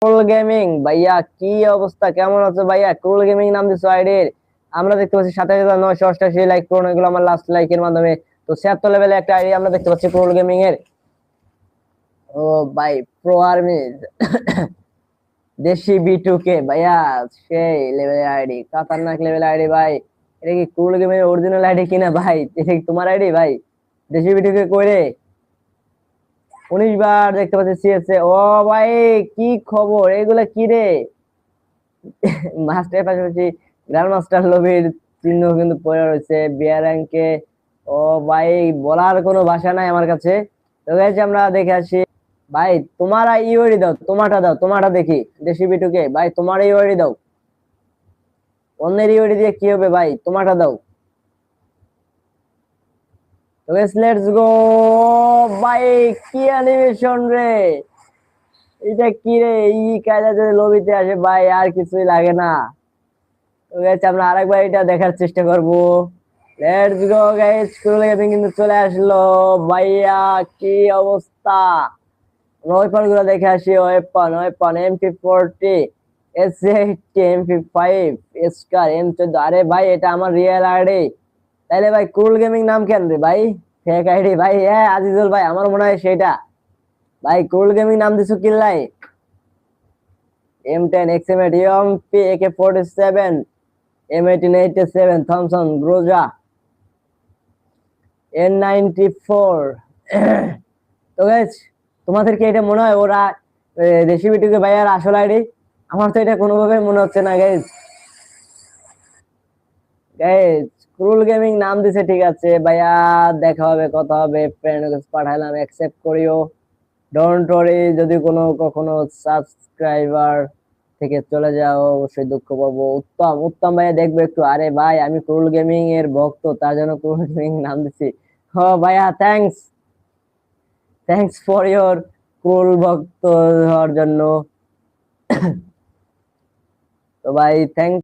ক্রুল gaming ভাইয়া, কি অবস্থা, কেমন আছো ভাইয়া? ক্রুল গেমিং নাম দিছো আইডির। আমরা দেখতে পাচ্ছি 27,988 লাইক পূরণ, এগুলো আমার লাস্ট লাইকের মাধ্যমে। তো 76 লেভেলে একটা আইডি আমরা দেখতে পাচ্ছি ক্রুল গেমিং এর। ও ভাই, প্রো আর্মি দেশি B2K ভাইয়া, সেই লেভেলের আইডি, খতরনাক লেভেলের আইডি ভাই। এটা কি ক্রুল গেমিং এর অরিজিনাল আইডি কিনা ভাই? এটা কি তোমার আইডি ভাই? দেশি B2K কইরে 19 বার দেখতে পাচ্ছি সিএসএ। ও ভাই, কি খবর, এগুলা কি রে? মাস্টারের পাশাপাশি গ্র্যান্ড মাস্টার লবির চিহ্ন কিন্তু পড়ে রয়েছে বিয়ার র্যাঙ্কে। ও ভাই, বলার কোনো ভাষা নাই আমার কাছে। তো গাইস, আমরা দেখে আসি। ভাই, তোমার ইউআইডি দাও, তোমারটা দাও, তোমারটা দেখি। দেশি বিটুকে ভাই, তোমার ইউআইডি দাও। অন্যের ইউআইডি দিয়ে কি হবে ভাই? তোমারটা দাও। তো গাইস, লেটস গো। ভাই, কি অ্যানিমেশন রে! এটা কি রে? এই কায়দা যদি লবিতে আসে ভাই, আর কিছুই লাগে না। তো গাইস, আমরা আরেকবার এটা দেখার চেষ্টা করব। Let's go guys, school gaming কিন্তু চলে আসলো। ভাইয়া, কি অবস্থা! ওয়েপন গুলো দেখে আসি। Weapon weapon M440, S80, M55, স্কার, M14। আরে ভাই, এটা আমার রিয়েল আইডি। তাইলে ভাই কুল গেমিং নাম কেন রে ভাই? ফেক আইডি ভাই। হ্যাঁ আজিজুল ভাই, আমার মনে হয় সেটা। ভাই, কুল গেমিং নাম দিছো কিল্লাই। M10, XM8, UMP, AK-47, M1887, Thomson, গ্রোজা, N94। তো গাইস, তোমাদের কি এটা মনে হয় ওরা দেশি বিটুকে ভাইয়ার আসল আইডি? আমার তো এটা কোনোভাবে মনে হচ্ছে না গাইস। গাইস, ক্রুল গেমিং নাম দিছে ঠিক আছে ভাইয়া, দেখা হবে, কথা হবে। ফ্রেন্ড রিকোয়েস্ট পাঠাইলাম, অ্যাকসেপ্ট করিও। ডোন্ট ওয়ারি, যদি কোনো কখনো সাবস্ক্রাইবার থেকে চলে যাও অবশ্যই দুঃখ পাবো। উত্তম উত্তম ভাইয়া, দেখবে একটু। আরে ভাই, আমি ক্রুল গেমিং এর ভক্ত, তার জন্য ক্রুল গেমিং নাম দিছি। হ ভাইয়া, থ্যাঙ্কস। থ্যাঙ্কস ফর ইয়োর ক্রুল ভক্ত হওয়ার জন্য। তো ভাই, থ্যাংক